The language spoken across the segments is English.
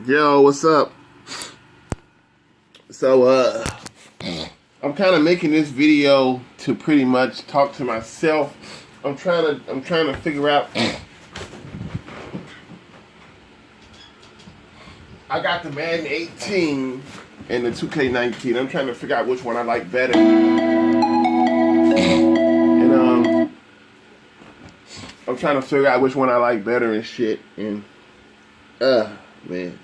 Yo, what's up? So, I'm kind of making this video to pretty much talk to myself. I'm trying to figure out. I got the Madden 18 and the 2K19. I'm trying to figure out which one I like better. And I'm trying to figure out which one I like better and shit. And man,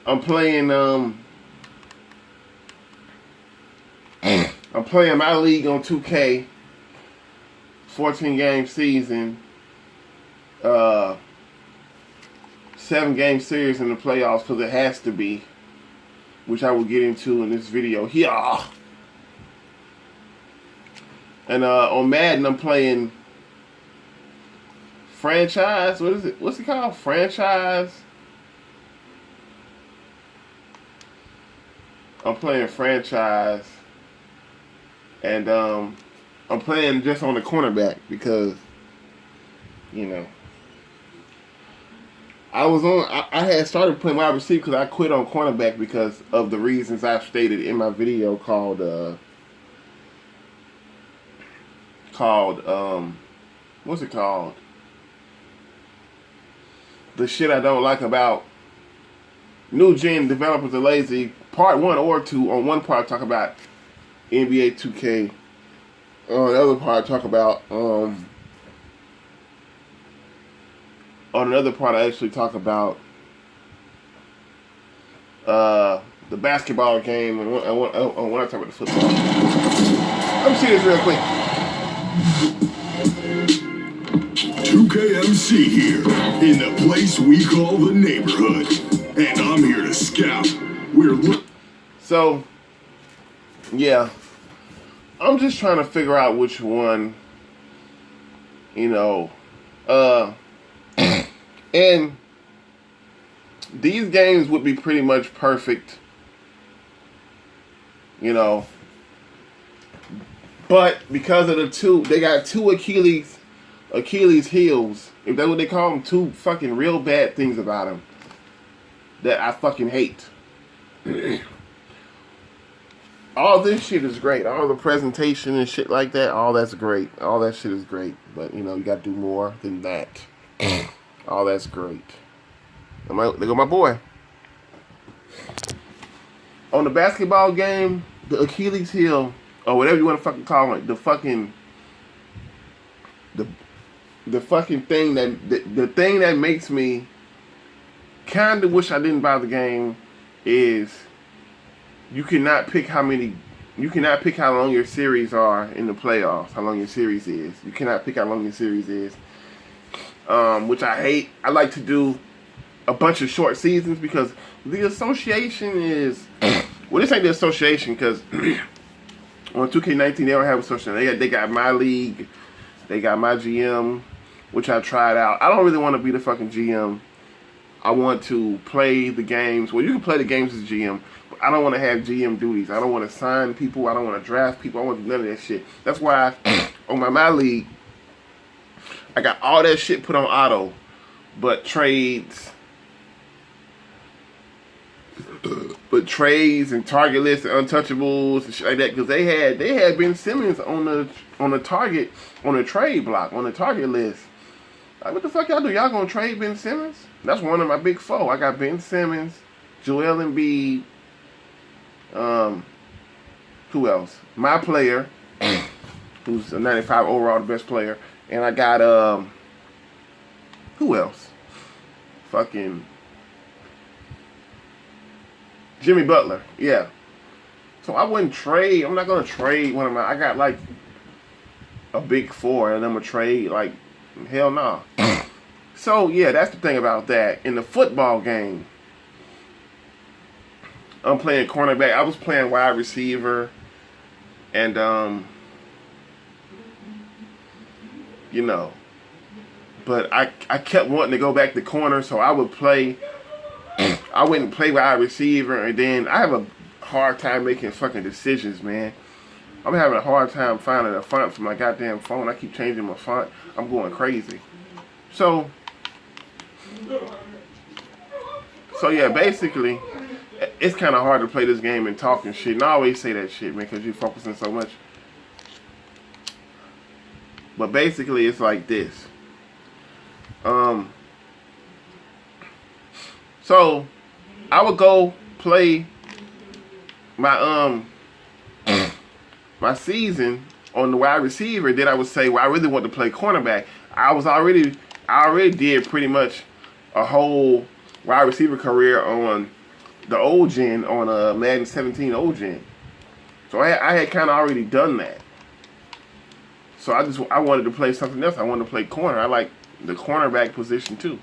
I'm playing my league on 2K, 14-game season, 7-game series in the playoffs because it has to be, which I will get into in this video here. And on Madden, I'm playing franchise. What is it? What's it called? Franchise. I'm playing franchise, and I'm playing just on the cornerback because, you know, I had started playing wide receiver because I quit on cornerback because of the reasons I've stated in my video called what's it called? The shit I don't like about new gen developers are lazy. Part 1 or 2. On one part I talk about Nba2k. On the other part I talk about on another part I actually talk about the basketball game, and when I talk about the football. Let me see this real quick. 2KMC here, in the place we call the neighborhood. And I'm here to scout. So, yeah. I'm just trying to figure out which one, you know, and these games would be pretty much perfect, you know, but because of the two, they got two Achilles heels, if that's what they call them, two fucking real bad things about them that I fucking hate. All this shit is great. All the presentation and shit like that, all that's great. All that shit is great. But, you know, you gotta do more than that. All that's great. There go my boy. On the basketball game, the Achilles heel, or whatever you want to fucking call it, the fucking thing the thing that makes me kind of wish I didn't buy the game is you cannot pick how long your series are in the playoffs, how long your series is. You cannot pick how long your series is, which I hate. I like to do a bunch of short seasons because the association is, well, this ain't the association because on 2K19 they don't have an association. They got my league, they got my GM, which I tried out. I don't really want to be the fucking GM. I want to play the games. Well, you can play the games as GM, but I don't want to have GM duties. I don't want to sign people. I don't want to draft people. I want to do none of that shit. That's why on my league, I got all that shit put on auto, but trades and target lists and untouchables and shit like that, because they had Ben Simmons on the target, on the trade block, on the target list. Like, what the fuck y'all do? Y'all gonna trade Ben Simmons? That's one of my big four. I got Ben Simmons, Joel Embiid, who else? My player, who's a 95 overall, the best player, and I got who else? Fucking Jimmy Butler. Yeah. So I wouldn't trade. I'm not gonna trade one of my. I got like a big four, and I'm gonna trade like. Hell no. So yeah, that's the thing about that. In the football game, I'm playing cornerback. I was playing wide receiver, and you know, but I kept wanting to go back to corner, so I would play. I wouldn't play wide receiver, and then I have a hard time making fucking decisions, man. I'm having a hard time finding a font for my goddamn phone. I keep changing my font. I'm going crazy. So, So yeah, basically, it's kind of hard to play this game and talk and shit. And I always say that shit, man, because you're focusing so much. But basically, it's like this. So I would go play my my season on the wide receiver. Then I would say, well, I really want to play cornerback. I already did pretty much a whole wide receiver career on the old gen, on Madden 17 old gen. So I had kind of already done that. So I wanted to play something else. I wanted to play corner. I like the cornerback position too.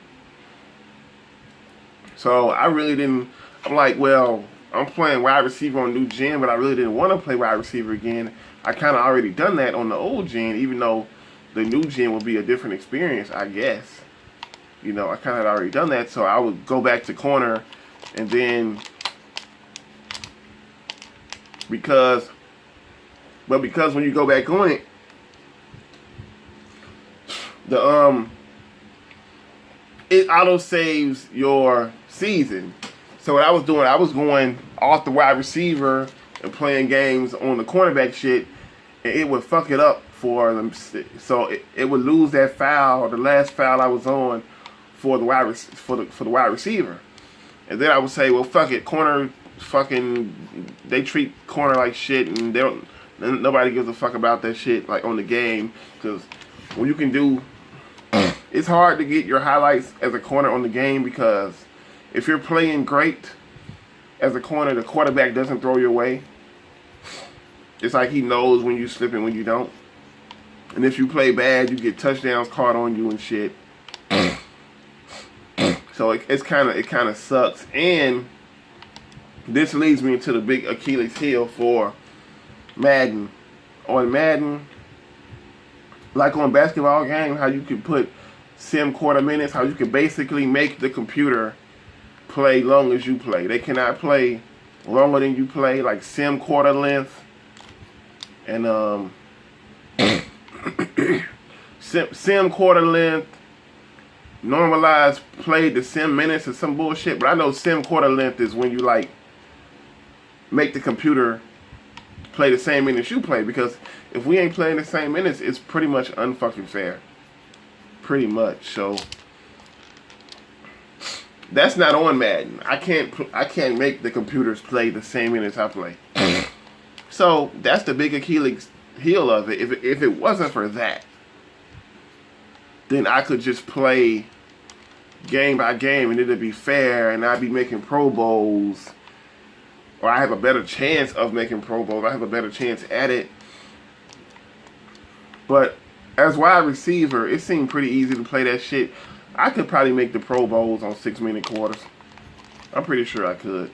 So I really didn't. I'm like, well, I'm playing wide receiver on new gen, but I really didn't want to play wide receiver again. I kind of already done that on the old gen, even though the new gen will be a different experience, I guess. You know, I kind of already done that, so I would go back to corner, and then because when you go back on it, it auto saves your season. So what I was doing, I was going off the wide receiver and playing games on the cornerback shit, and it would fuck it up for them. So it would lose that foul, the last foul I was on for the wide receiver, and then I would say, well, fuck it, corner, fucking, they treat corner like shit, and nobody gives a fuck about that shit like on the game, because when you can do. It's hard to get your highlights as a corner on the game, because if you're playing great as a corner, the quarterback doesn't throw your way. It's like he knows when you slip and when you don't. And if you play bad, you get touchdowns caught on you and shit. So it kind of sucks. And this leads me into the big Achilles heel for Madden. On Madden, like on basketball games, how you can put sim quarter minutes, how you can basically make the computer play long as you play. They cannot play longer than you play, like sim quarter length, and sim quarter length, normalized play to sim minutes or some bullshit. But I know sim quarter length is when you like make the computer play the same minutes you play, because if we ain't playing the same minutes, it's pretty much unfucking fair. Pretty much. So that's not on Madden. I can't make the computers play the same minutes I play. So that's the big Achilles heel of it. If it wasn't for that, then I could just play game by game and it'd be fair, and I'd be making Pro Bowls, or I have a better chance of making Pro Bowls. I have a better chance at it. But as wide receiver, it seemed pretty easy to play that shit. I could probably make the Pro Bowls on 6-minute quarters. I'm pretty sure I could.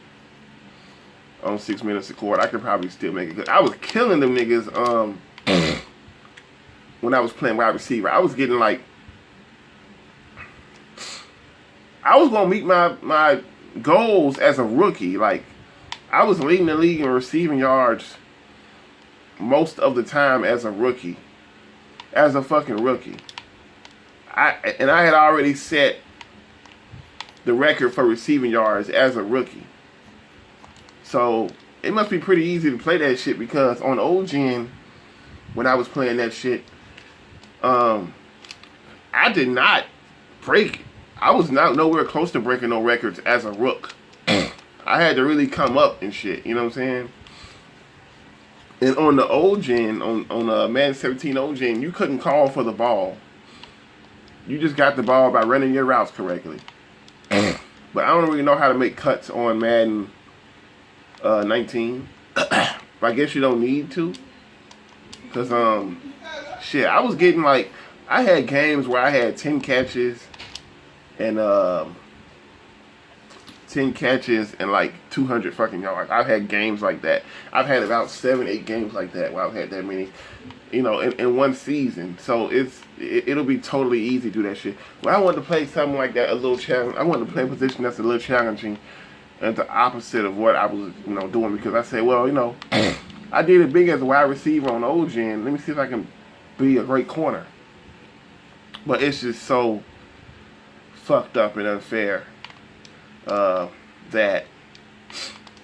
On 6 minutes a quarter, I could probably still make it good. I was killing them niggas when I was playing wide receiver. I was getting like, I was gonna meet my goals as a rookie. Like, I was leading the league in receiving yards most of the time as a rookie. As a fucking rookie. I had already set the record for receiving yards as a rookie. So it must be pretty easy to play that shit, because on old gen, when I was playing that shit, I did not break. I was not nowhere close to breaking no records as a rook. I had to really come up and shit. You know what I'm saying? And on the old gen, on Madden 17 old gen, you couldn't call for the ball. You just got the ball by running your routes correctly. But I don't really know how to make cuts on Madden 19. I guess you don't need to. Because, shit, I was getting like, I had games where I had 10 catches and 10 catches and like 200 fucking yards. I've had games like that. I've had about 7-8 games like that where I've had that many, you know, in one season. So it'll be totally easy to do that shit. Well, I wanted to play something like that, a little challenge. I wanted to play a position that's a little challenging, and the opposite of what I was, you know, doing, because I said, well, you know, I did it big as a wide receiver on the old gen. Let me see if I can be a great corner. But it's just so fucked up and unfair that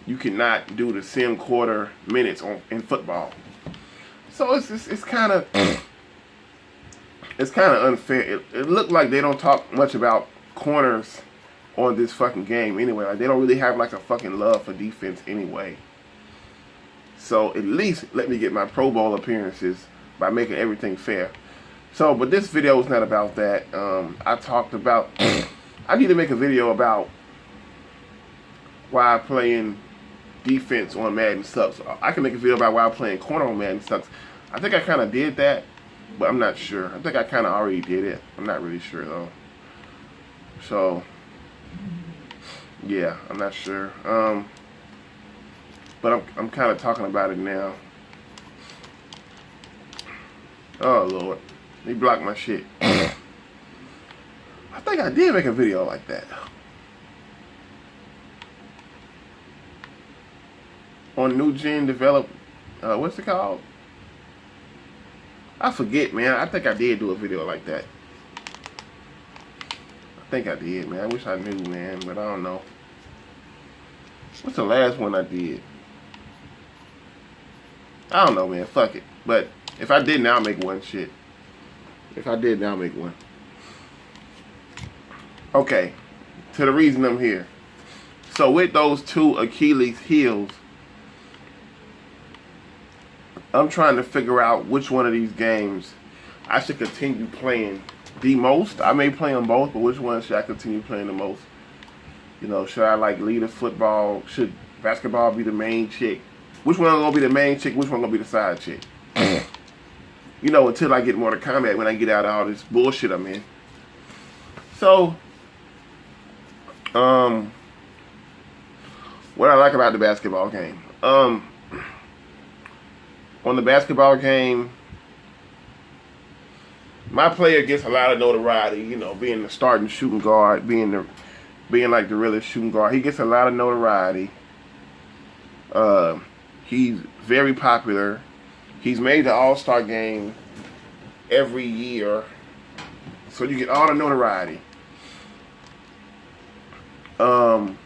you cannot do the sim quarter minutes in football. So it's kind of unfair. It looked like they don't talk much about corners on this fucking game anyway. Like, they don't really have like a fucking love for defense anyway. So at least let me get my Pro Bowl appearances by making everything fair. So, but this video is not about that. I talked about, I need to make a video about why playing defense on Madden sucks. I can make a video about why playing corner on Madden sucks. I think I kind of did that, but I'm not sure. I think I kind of already did it. I'm not really sure though. So, yeah, I'm not sure. But I'm kind of talking about it now. Oh Lord, he blocked my shit. I think I did make a video like that. On New Gen Develop, what's it called? I forget, man. I think I did do a video like that. I think I did, man. I wish I knew, man, but I don't know. What's the last one I did? I don't know, man. Fuck it. But if I didn't, I'll make one. Shit. If I did, I'll make one. Okay. To the reason I'm here. So with those two Achilles heels, I'm trying to figure out which one of these games I should continue playing the most. I may play them both, but which one should I continue playing the most? You know, should I like lead a football? Should basketball be the main chick? Which one gonna be the main chick? Which one gonna be the side chick? You know, until I get more to combat, when I get out of all this bullshit I'm in. So, what I like about the basketball game. On the basketball game, my player gets a lot of notoriety, you know, being the starting shooting guard, being like the realest shooting guard. He gets a lot of notoriety. He's very popular. He's made the All-Star game every year. So you get all the notoriety. I'm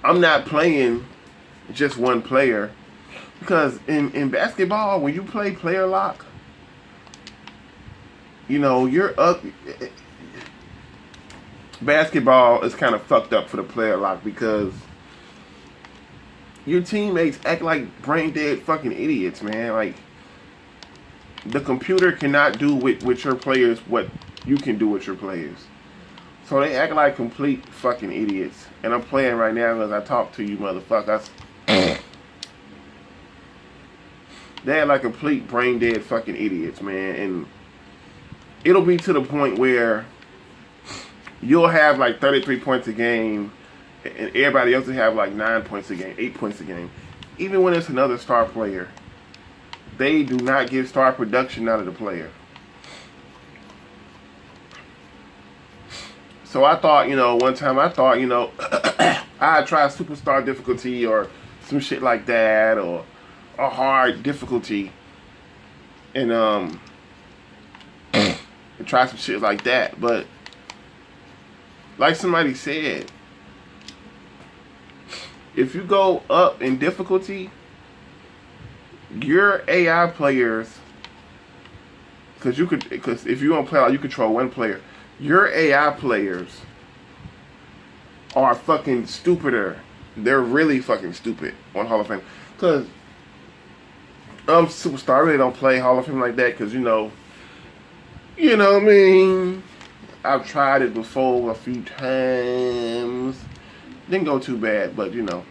not playing just one player. Because in basketball, when you play player lock, you know, you're up. Basketball is kind of fucked up for the player lock because your teammates act like brain dead fucking idiots, man. Like, the computer cannot do with your players what you can do with your players. So they act like complete fucking idiots. And I'm playing right now as I talk to you motherfuckers. They're like complete brain dead fucking idiots, man. And it'll be to the point where you'll have like 33 points a game and everybody else will have like 9 points a game, 8 points a game. Even when it's another star player, they do not get star production out of the player. So I thought, you know, one time I thought, you know, I'd try superstar difficulty or some shit like that, or a hard difficulty, and try some shit like that. But like somebody said, if you go up in difficulty, your AI players, because if you don't play out, you control one player. Your AI players are fucking stupider. They're really fucking stupid on Hall of Fame. Because Superstar, I really don't play Hall of Fame like that because, you know what I mean? I've tried it before a few times. Didn't go too bad, but, you know.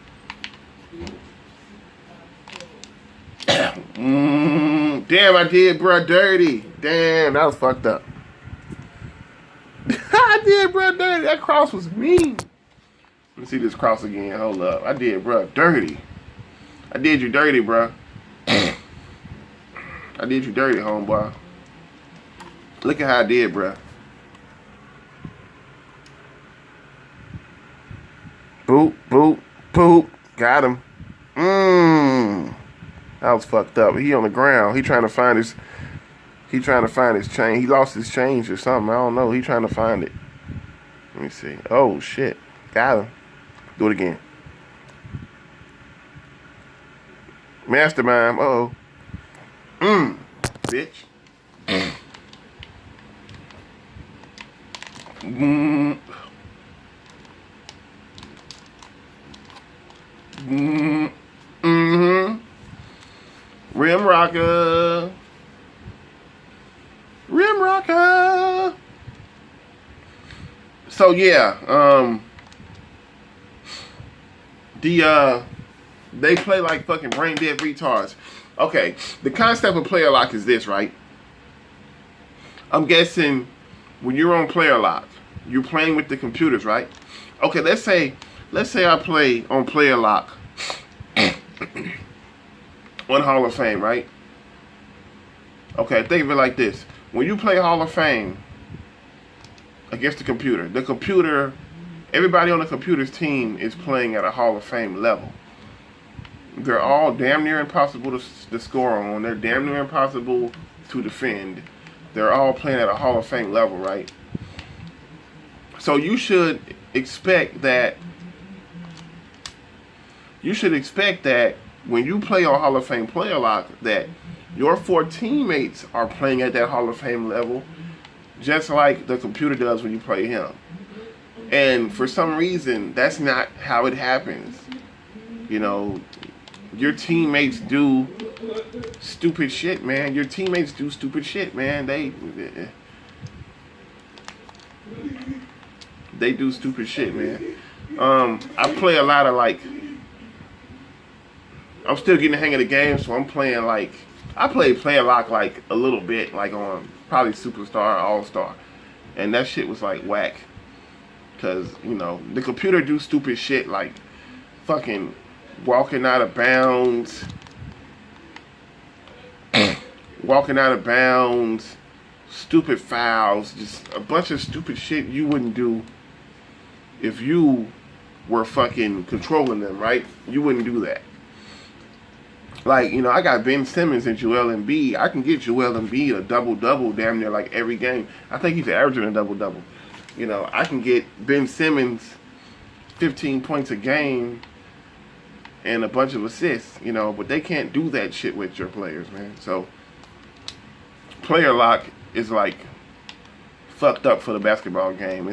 Damn, I did, bruh, dirty. Damn, that was fucked up. I did, bruh, dirty. That cross was mean. Let me see this cross again. Hold up. I did, bruh, dirty. I did you dirty, bruh. I did you dirty, homeboy. Look at how I did, bruh. Boop, boop, boop. Got him. That was fucked up. He on the ground. He trying to find his chain. He lost his change or something. I don't know. He trying to find it. Let me see. Oh, shit. Got him. Do it again. Mastermind. Uh-oh. Bitch. Rim rocker. Rim rocker. So yeah, they play like fucking brain dead retards. Okay, the concept of player lock is this, right? I'm guessing when you're on player lock, you're playing with the computers, right? Okay, let's say I play on player lock on Hall of Fame, right? Okay, think of it like this. When you play Hall of Fame against the computer, everybody on the computer's team is playing at a Hall of Fame level. They're all damn near impossible to score on. They're damn near impossible to defend. They're all playing at a Hall of Fame level, right? So you should expect that when you play on Hall of Fame player lock, that your 4 teammates are playing at that Hall of Fame level, just like the computer does when you play him. And for some reason, that's not how it happens. You know, your teammates do stupid shit, man. Your teammates do stupid shit, man. They do stupid shit, man. I play a lot of like, I'm still getting the hang of the game, so I'm playing like, I play player lock like a little bit, like on probably Superstar, All-Star. And that shit was like whack. Cause, you know, the computer do stupid shit like fucking walking out of bounds, stupid fouls, just a bunch of stupid shit you wouldn't do if you were fucking controlling them, right? You wouldn't do that. Like, you know, I got Ben Simmons and Joel Embiid. I can get Joel Embiid a double-double damn near like every game. I think he's averaging a double-double. You know, I can get Ben Simmons 15 points a game and a bunch of assists, you know, but they can't do that shit with your players, man. So, player lock is like fucked up for the basketball game.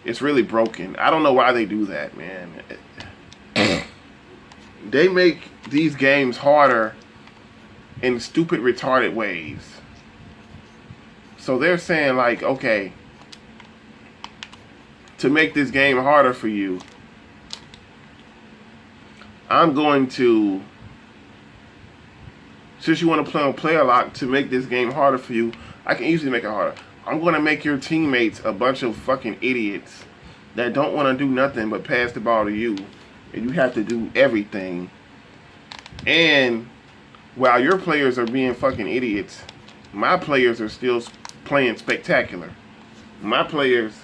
It's really broken. I don't know why they do that, man. They make these games harder in stupid, retarded ways. So they're saying like, okay, to make this game harder for you, I'm going to, since you want to play on player lock, to make this game harder for you, I can easily make it harder. I'm going to make your teammates a bunch of fucking idiots that don't want to do nothing but pass the ball to you. And you have to do everything. And while your players are being fucking idiots, my players are still playing spectacular. My players,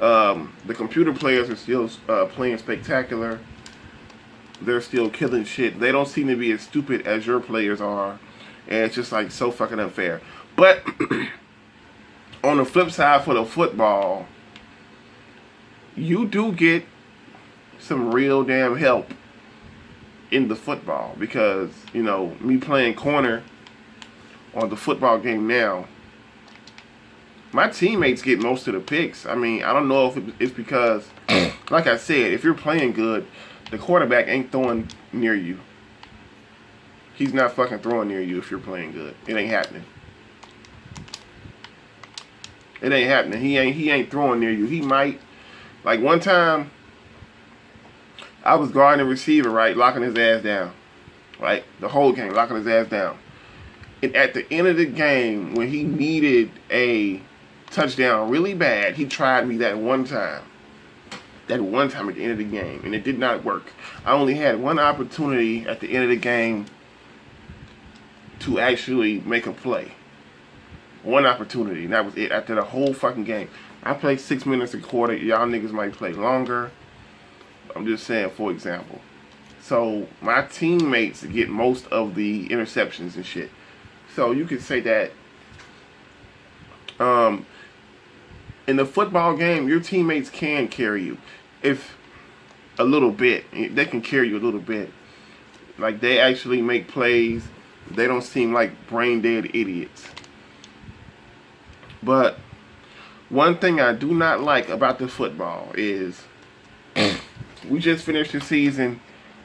the computer players are still playing spectacular. They're still killing shit. They don't seem to be as stupid as your players are. And it's just like so fucking unfair. But on the flip side for the football, you do get some real damn help in the football. Because, you know, me playing corner on the football game now, my teammates get most of the picks. I mean, I don't know if it's because, like I said, if you're playing good, the quarterback ain't throwing near you. He's not fucking throwing near you if you're playing good. It ain't happening. It ain't happening. He ain't throwing near you. He might. Like one time, I was guarding a receiver, right, locking his ass down. Right? The whole game, locking his ass down. And at the end of the game, when he needed a touchdown really bad, he tried me that one time. That one time at the end of the game, and it did not work. I only had one opportunity at the end of the game to actually make a play. One opportunity, and that was it. After the whole fucking game, I played 6 minutes a quarter. Y'all niggas might play longer. I'm just saying, for example. So my teammates get most of the interceptions and shit. So you could say that In the football game, your teammates can carry you. If a little bit. They can carry you a little bit. Like, they actually make plays. They don't seem like brain dead idiots. But one thing I do not like about the football is we just finished the season.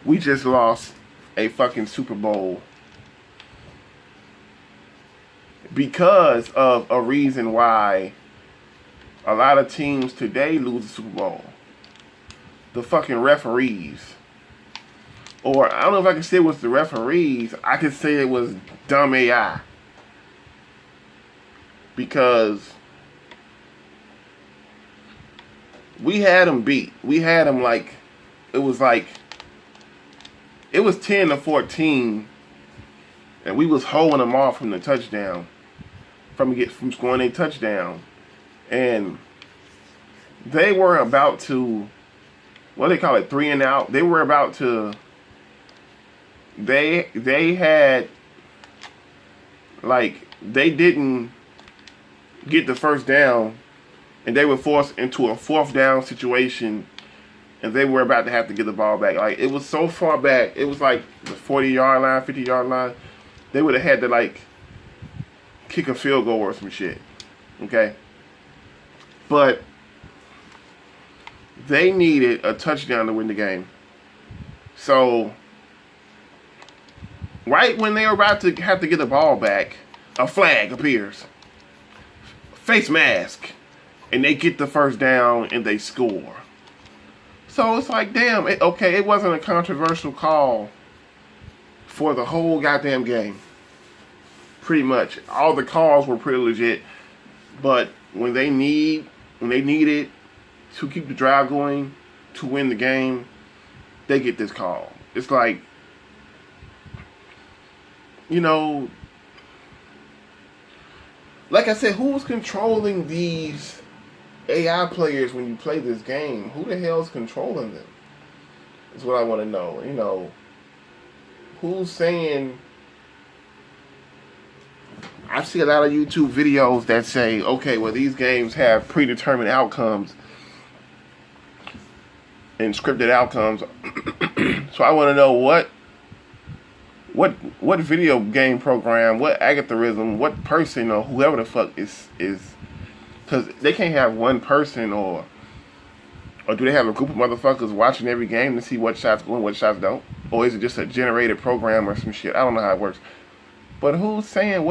We just lost a fucking Super Bowl because of a reason why a lot of teams today lose the Super Bowl. The fucking referees. Or, I don't know if I can say it was the referees. I could say it was dumb AI. Because we had them beat. We had them like, it was 10-14, and we was holding them off from the touchdown, from scoring a touchdown, and they were about to, what do they call it, 3 and out. They were about to. They had, like, they didn't get the first down, and they were forced into a 4th down situation, and they were about to have to get the ball back. Like, it was so far back. It was like the 40-yard line, 50-yard line. They would have had to, like, kick a field goal or some shit. Okay? But they needed a touchdown to win the game. So, right when they were about to have to get the ball back, a flag appears. Face mask. And they get the first down and they score. So it's like, damn, it wasn't a controversial call for the whole goddamn game. Pretty much. All the calls were pretty legit. But when they needed to keep the drive going, to win the game, they get this call. It's like, you know, like I said, who's controlling these AI players when you play this game? Who the hell's controlling them? Is what I want to know. You know, who's saying? I see a lot of YouTube videos that say, okay, well, these games have predetermined outcomes and scripted outcomes. So I want to know what video game program, what algorithm, what person or whoever the fuck is, because they can't have one person or do they have a group of motherfuckers watching every game to see what shots go in, what shots don't? Or is it just a generated program or some shit? I don't know how it works. But who's saying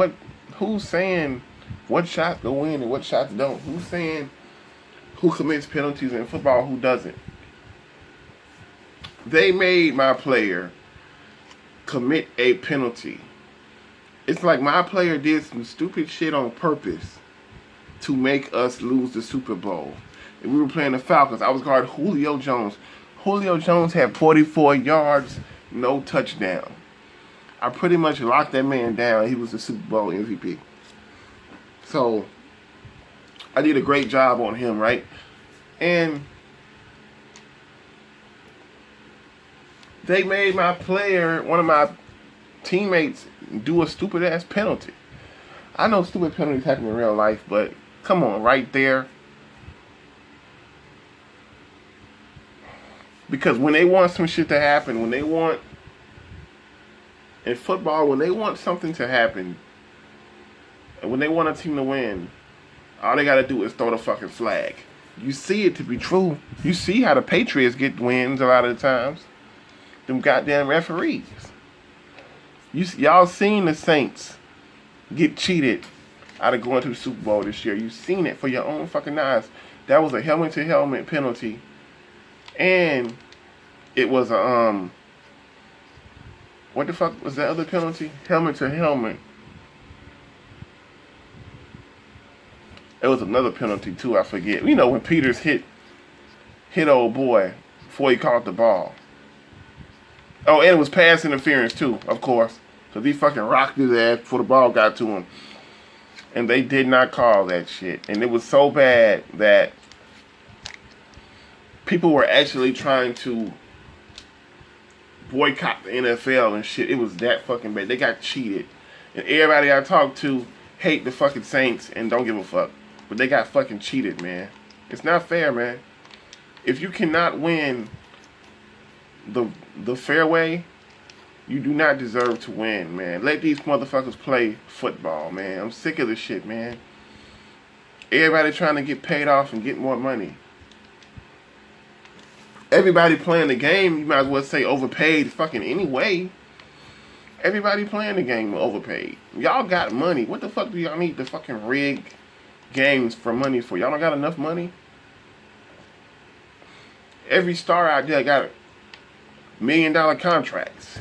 what shots go in and what shots don't? Who's saying who commits penalties in football, who doesn't? They made my player commit a penalty. It's like my player did some stupid shit on purpose to make us lose the Super Bowl. And we were playing the Falcons. I was guarding Julio Jones. Julio Jones had 44 yards, no touchdown. I pretty much locked that man down. He was the Super Bowl MVP. So I did a great job on him, right? And they made my player, one of my teammates, do a stupid ass penalty. I know stupid penalties happen in real life, but come on, right there. Because when they want some shit to happen, when they want, in football, when they want something to happen, and when they want a team to win, all they gotta do is throw the fucking flag. You see it to be true. You see how the Patriots get wins a lot of the times. Them goddamn referees. Y'all seen the Saints get cheated out of going to the Super Bowl this year. You seen it for your own fucking eyes. That was a helmet-to-helmet penalty. And it was a, what the fuck was that other penalty? Helmet-to-helmet. It was another penalty too, I forget. You know, when Peters hit old boy before he caught the ball. Oh, and it was pass interference too, of course. Because he fucking rocked his ass before the ball got to him. And they did not call that shit. And it was so bad that people were actually trying to boycott the NFL and shit. It was that fucking bad. They got cheated. And everybody I talked to hate the fucking Saints and don't give a fuck. but they got fucking cheated, man. It's not fair, man. If you cannot win the fair way, you do not deserve to win, man. Let these motherfuckers play football, man. I'm sick of this shit, man. Everybody trying to get paid off and get more money. Everybody playing the game, you might as well say overpaid fucking anyway. Everybody playing the game overpaid. Y'all got money. What the fuck do y'all need to fucking rig games for money for? Y'all don't got enough money? Every star out there got $1 million contracts.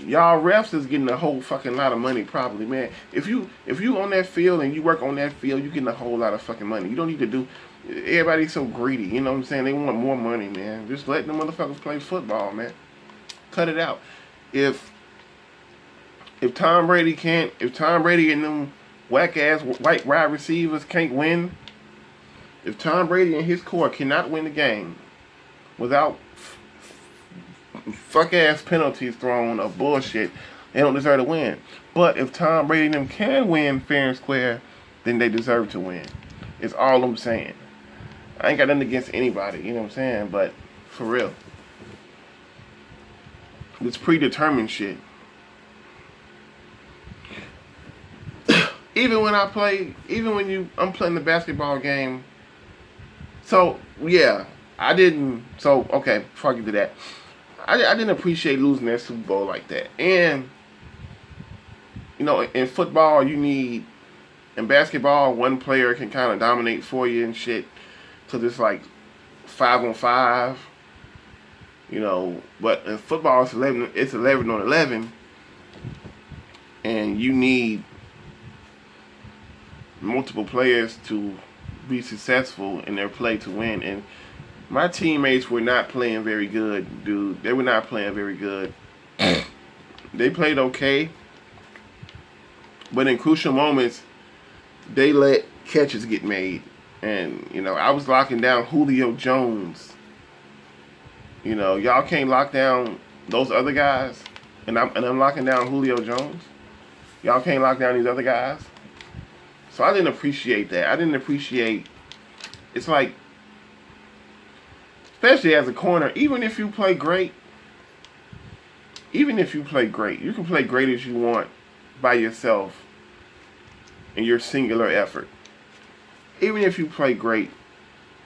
Y'all refs is getting a whole fucking lot of money probably, man. If you on that field and you work on that field, you getting a whole lot of fucking money. You don't need to do. Everybody's so greedy, you know what I'm saying? They want more money, man. Just let the motherfuckers play football, man. Cut it out. If Tom Brady and them whack ass white wide receivers can't win, if Tom Brady and his core cannot win the game without fuck ass penalties thrown or bullshit, they don't deserve to win. But if Tom Brady and them can win fair and square, then they deserve to win. It's all I'm saying. I ain't got nothing against anybody, you know what I'm saying? But for real, it's predetermined shit. I'm playing the basketball game. So yeah, okay, before I get to that, I didn't appreciate losing that Super Bowl like that. And you know, in football, in basketball, one player can kind of dominate for you and shit. So it's like 5-on-5, you know. But in football, it's 11 on 11, and you need multiple players to be successful in their play to win. And my teammates were not playing very good, dude. They were not playing very good. They played okay, but in crucial moments, they let catches get made. And, you know, I was locking down Julio Jones. You know, y'all can't lock down those other guys. And I'm locking down Julio Jones. Y'all can't lock down these other guys. So I didn't appreciate that. It's like, especially as a corner, even if you play great, you can play great as you want by yourself in your singular effort. Even if you play great,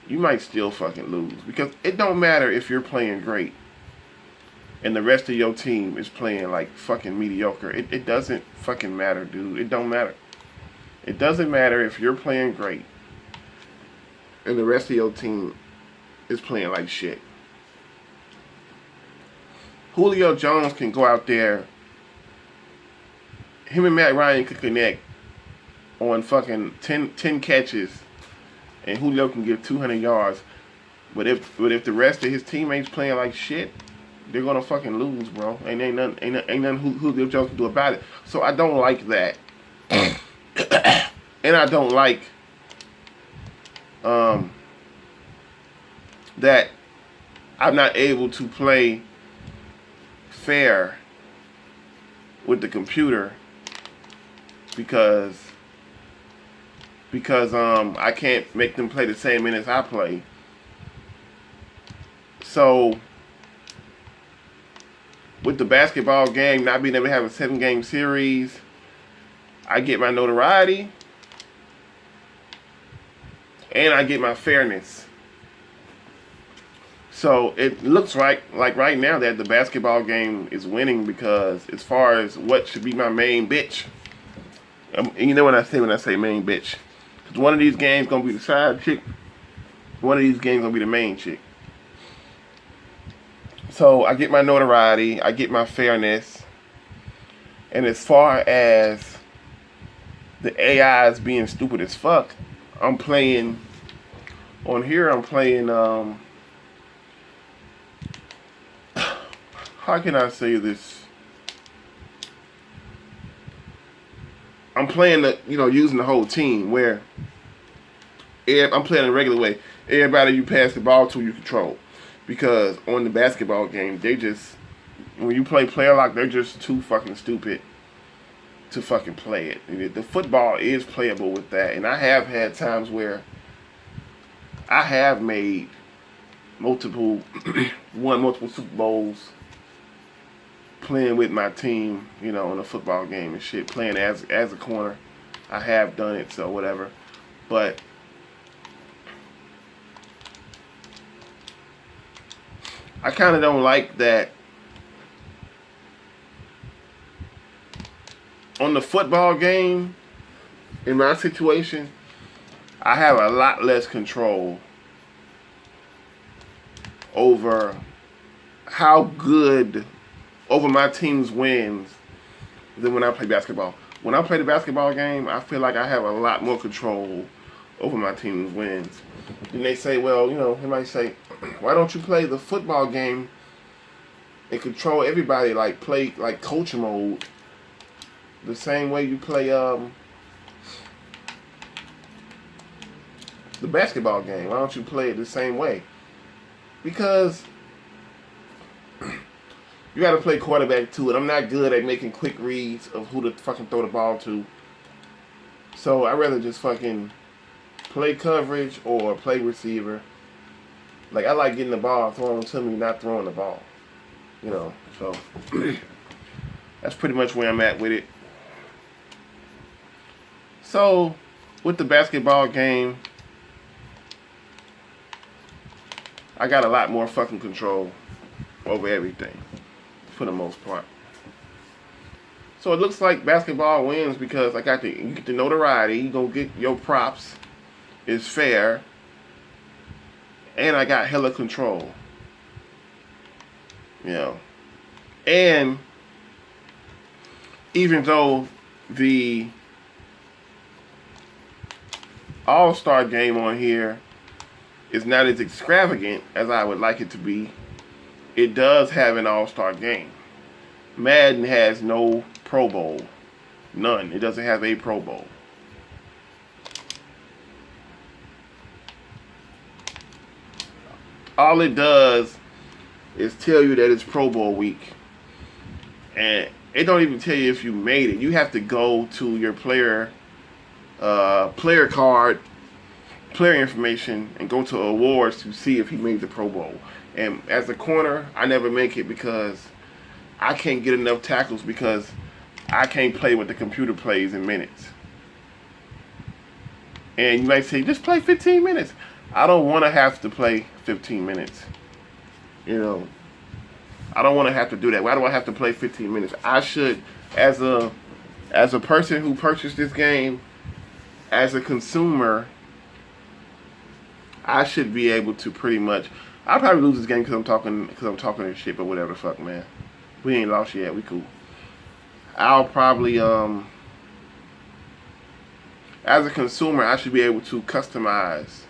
you might still fucking lose. Because it don't matter if you're playing great and the rest of your team is playing like fucking mediocre. It doesn't fucking matter, dude. It don't matter. It doesn't matter if you're playing great and the rest of your team is playing like shit. Julio Jones can go out there. Him and Matt Ryan could connect on fucking 10 catches, and Julio can get 200 yards. But if the rest of his teammates playing like shit, they're gonna fucking lose, bro. And ain't nothing Julio Jones can do about it. So I don't like that, and I don't like that I'm not able to play fair with the computer because I can't make them play the same minutes I play. So with the basketball game not being able to have a 7-game series, I get my notoriety and I get my fairness. So it looks like right now that the basketball game is winning, because as far as what should be my main bitch, you know what I say when I say main bitch, because one of these games gonna be the side chick, one of these games gonna be the main chick. So I get my notoriety, I get my fairness, and as far as the AIs being stupid as fuck, I'm playing how can I say this? I'm playing using the whole team, where I'm playing a regular way. Everybody you pass the ball to, you control. Because on the basketball game, when you play player lock, they're just too fucking stupid to fucking play it. The football is playable with that, and I have had times where I have made multiple, won multiple Super Bowls playing with my team, you know, in a football game and shit, playing as a corner. I have done it, so whatever. But I kind of don't like that on the football game. In my situation, I have a lot less control over how good, over my team's wins than when I play basketball. When I play the basketball game, I feel like I have a lot more control over my team's wins. Then they say, well, you know, they might say, why don't you play the football game and control everybody, like play like coach mode, the same way you play the basketball game? Why don't you play it the same way? Because you got to play quarterback to it. I'm not good at making quick reads of who to fucking throw the ball to. So I'd rather just fucking play coverage or play receiver. Like, I like getting the ball thrown to me, not throwing the ball. You know, so that's pretty much where I'm at with it. So, with the basketball game, I got a lot more fucking control over everything, for the most part. So it looks like basketball wins because you get the notoriety, you gonna get your props, it's fair, and I got hella control. You know. And even though the All-Star game on here is not as extravagant as I would like it to be, it does have an All-Star game. Madden has no Pro Bowl. None. It doesn't have a Pro Bowl. All it does is tell you that it's Pro Bowl week. And it don't even tell you if you made it. You have to go to your player card, player information, and go to awards to see if he made the Pro Bowl. And as a corner, I never make it because I can't get enough tackles because I can't play what the computer plays in minutes. And you might say, just play 15 minutes. I don't want to have to play 15 minutes. You know, I don't want to have to do that. Why do I have to play 15 minutes? I should, as a person who purchased this game, as a consumer, I should be able to pretty much. I'll probably lose this game because I'm talking this shit, but whatever the fuck, man. We ain't lost yet. We cool. I'll probably as a consumer, I should be able to customize